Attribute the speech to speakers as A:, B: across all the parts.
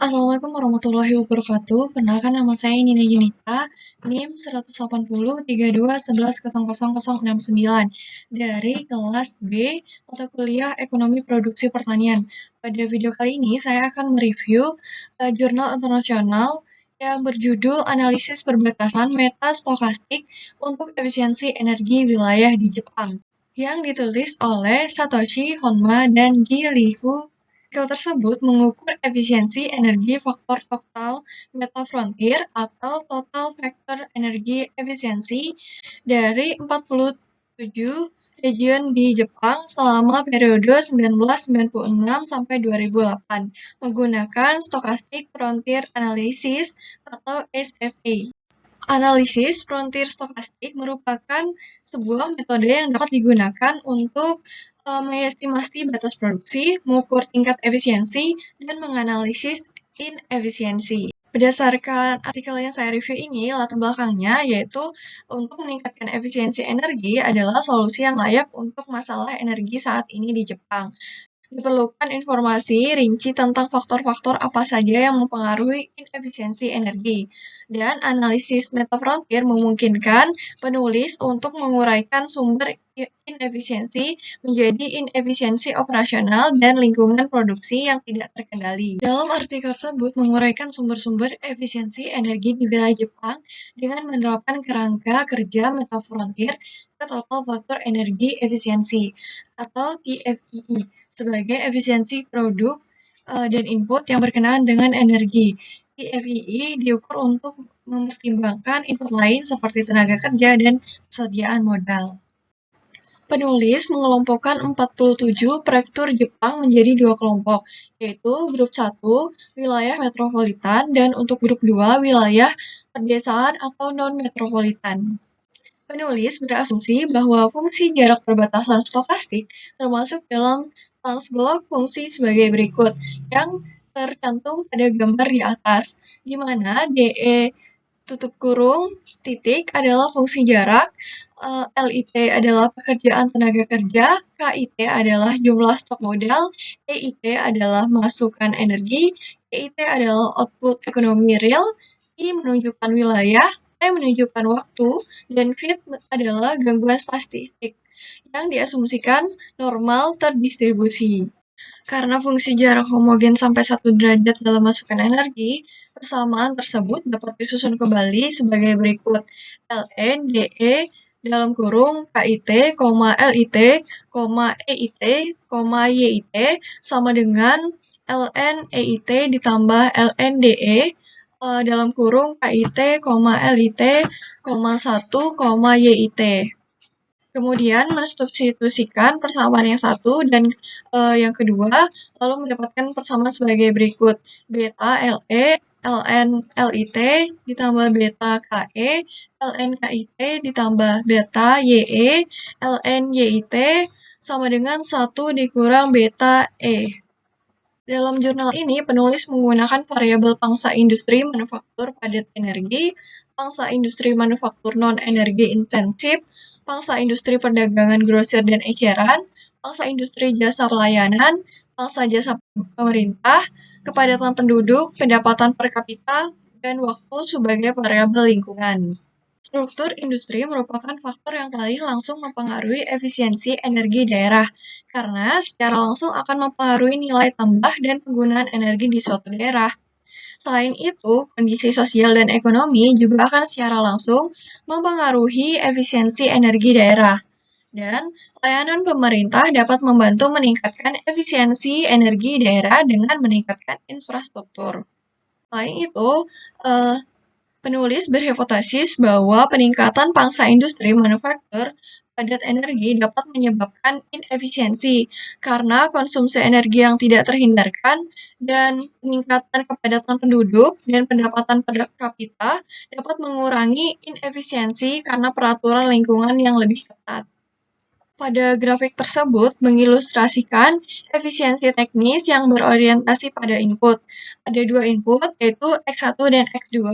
A: Assalamualaikum warahmatullahi wabarakatuh. Perkenalkan nama saya Nina Yunita, NIM 180 32 11 00 69 dari kelas B mata kuliah Ekonomi Produksi Pertanian. Pada video kali ini saya akan mereview jurnal internasional yang berjudul Analisis Perbatasan Metastokastik untuk Efisiensi Energi Wilayah di Jepang yang ditulis oleh Satoshi Honma dan Ji Lihu. Artikel tersebut mengukur efisiensi energi faktor total meta-frontier atau total factor energi efisiensi dari 47 region di Jepang selama periode 1996 sampai 2008 menggunakan Stochastic Frontier Analysis atau SFA. Analisis frontier stokastik merupakan sebuah metode yang dapat digunakan untuk mengestimasi batas produksi, mengukur tingkat efisiensi, dan menganalisis inefisiensi. Berdasarkan artikel yang saya review ini, latar belakangnya yaitu untuk meningkatkan efisiensi energi adalah solusi yang layak untuk masalah energi saat ini di Jepang. Diperlukan informasi rinci tentang faktor-faktor apa saja yang mempengaruhi inefisiensi energi. Dan analisis meta-frontier memungkinkan penulis untuk menguraikan sumber inefisiensi menjadi inefisiensi operasional dan lingkungan produksi yang tidak terkendali. Dalam artikel tersebut menguraikan sumber-sumber efisiensi energi di wilayah Jepang dengan menerapkan kerangka kerja meta-frontier ke total faktor energi efisiensi atau TFEE sebagai efisiensi produk dan input yang berkenaan dengan energi. TFEE diukur untuk mempertimbangkan input lain seperti tenaga kerja dan persediaan modal. Penulis mengelompokkan 47 prefektur Jepang menjadi dua kelompok, yaitu grup 1, wilayah metropolitan, dan untuk grup 2, wilayah perdesaan atau non-metropolitan. Penulis berasumsi bahwa fungsi jarak perbatasan stokastik termasuk dalam blok fungsi sebagai berikut, yang tercantum pada gambar di atas, di mana DE tutup kurung titik adalah fungsi jarak, LIT adalah pekerjaan tenaga kerja, KIT adalah jumlah stok modal, EIT adalah masukan energi, EIT adalah output ekonomi real, I menunjukkan wilayah, T menunjukkan waktu, dan fit adalah gangguan statistik yang diasumsikan normal terdistribusi. Karena fungsi jarak homogen sampai 1 derajat dalam masukan energi, persamaan tersebut dapat disusun kembali sebagai berikut. Ln DE dalam kurung KIT, LIT, EIT, YIT sama dengan ln EIT ditambah ln DE dalam kurung KIT, LIT, 1, YIT. Kemudian mensubstitusikan persamaan yang satu dan yang kedua, lalu mendapatkan persamaan sebagai berikut. Beta LE, ln LIT ditambah beta KE, ln KIT ditambah beta YE, ln YIT sama dengan 1 dikurang beta E. Dalam jurnal ini, penulis menggunakan variabel pangsa industri manufaktur padat energi, pangsa industri manufaktur non-energi intensif, pangsa industri perdagangan grosir dan eceran, pangsa industri jasa pelayanan, pangsa jasa pemerintah, kepadatan penduduk, pendapatan per kapita, dan waktu sebagai variabel lingkungan. Struktur industri merupakan faktor yang paling langsung mempengaruhi efisiensi energi daerah, karena secara langsung akan mempengaruhi nilai tambah dan penggunaan energi di suatu daerah. Selain itu, kondisi sosial dan ekonomi juga akan secara langsung mempengaruhi efisiensi energi daerah. Dan layanan pemerintah dapat membantu meningkatkan efisiensi energi daerah dengan meningkatkan infrastruktur. Selain itu, penulis berhipotesis bahwa peningkatan pangsa industri manufaktur padat energi dapat menyebabkan inefisiensi karena konsumsi energi yang tidak terhindarkan dan peningkatan kepadatan penduduk dan pendapatan per kapita dapat mengurangi inefisiensi karena peraturan lingkungan yang lebih ketat. Pada grafik tersebut mengilustrasikan efisiensi teknis yang berorientasi pada input. Ada dua input, yaitu X1 dan X2,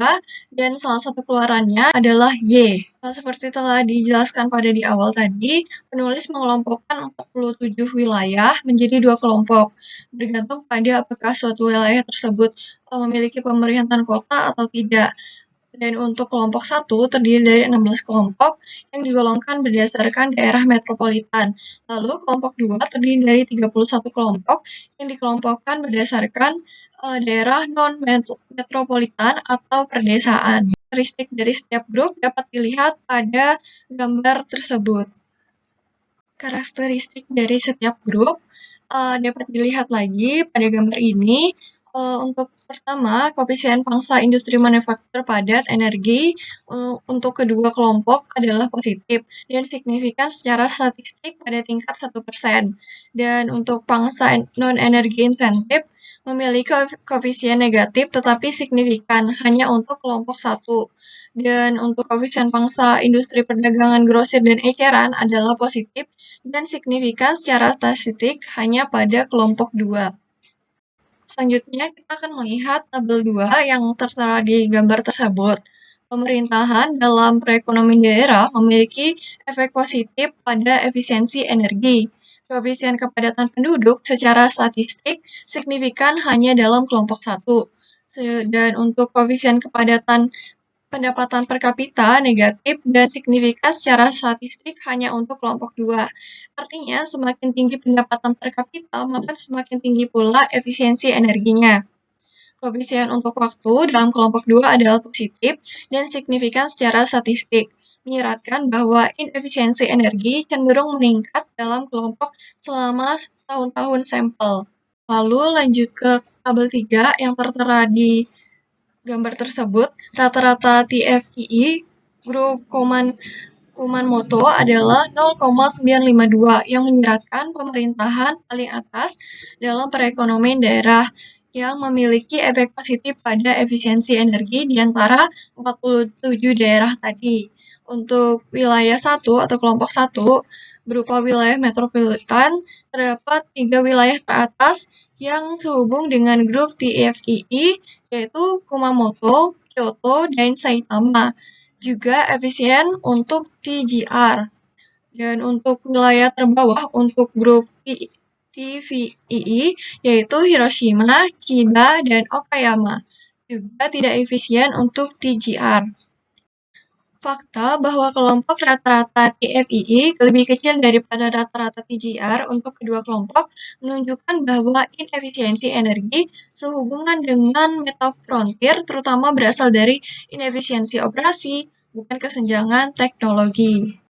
A: dan salah satu keluarannya adalah Y. Seperti telah dijelaskan pada di awal tadi, penulis mengelompokkan 47 wilayah menjadi dua kelompok, bergantung pada apakah suatu wilayah tersebut memiliki pemerintahan kota atau tidak. Dan untuk kelompok 1 terdiri dari 16 kelompok yang digolongkan berdasarkan daerah metropolitan. Lalu kelompok 2 terdiri dari 31 kelompok yang dikelompokkan berdasarkan daerah non-metropolitan atau perdesaan. Karakteristik dari setiap grup dapat dilihat pada gambar tersebut. Karakteristik dari setiap grup dapat dilihat lagi pada gambar ini. Untuk pertama, koefisien pangsa industri manufaktur padat energi untuk kedua kelompok adalah positif dan signifikan secara statistik pada tingkat 1%. Dan untuk pangsa non-energi insentif memiliki koefisien negatif tetapi signifikan hanya untuk kelompok 1. Dan untuk koefisien pangsa industri perdagangan grosir dan eceran adalah positif dan signifikan secara statistik hanya pada kelompok 2. Selanjutnya, kita akan melihat tabel 2 yang tertera di gambar tersebut. Pemerintahan dalam perekonomian daerah memiliki efek positif pada efisiensi energi. Koefisien kepadatan penduduk secara statistik signifikan hanya dalam kelompok 1. Dan untuk koefisien kepadatan pendapatan per kapita negatif dan signifikan secara statistik hanya untuk kelompok 2. Artinya, semakin tinggi pendapatan per kapita, maka semakin tinggi pula efisiensi energinya. Koefisien untuk waktu dalam kelompok 2 adalah positif dan signifikan secara statistik, menyiratkan bahwa inefisiensi energi cenderung meningkat dalam kelompok selama tahun-tahun sampel. Lalu lanjut ke tabel 3 yang tertera di gambar tersebut, rata-rata TFII grup Kumamoto adalah 0,952 yang menyiratkan pemerintahan paling atas dalam perekonomian daerah yang memiliki efek positif pada efisiensi energi di antara 47 daerah tadi. Untuk wilayah 1 atau kelompok 1 berupa wilayah metropolitan, terdapat 3 wilayah teratas yang sehubung dengan grup TFII, yaitu Kumamoto, Kyoto, dan Saitama. Juga efisien untuk TGR. Dan untuk wilayah terbawah untuk grup TVII, yaitu Hiroshima, Chiba, dan Okayama, juga tidak efisien untuk TGR. Fakta bahwa kelompok rata-rata TFII lebih kecil daripada rata-rata TGR untuk kedua kelompok menunjukkan bahwa inefisiensi energi sehubungan dengan metafrontir terutama berasal dari inefisiensi operasi, bukan kesenjangan teknologi.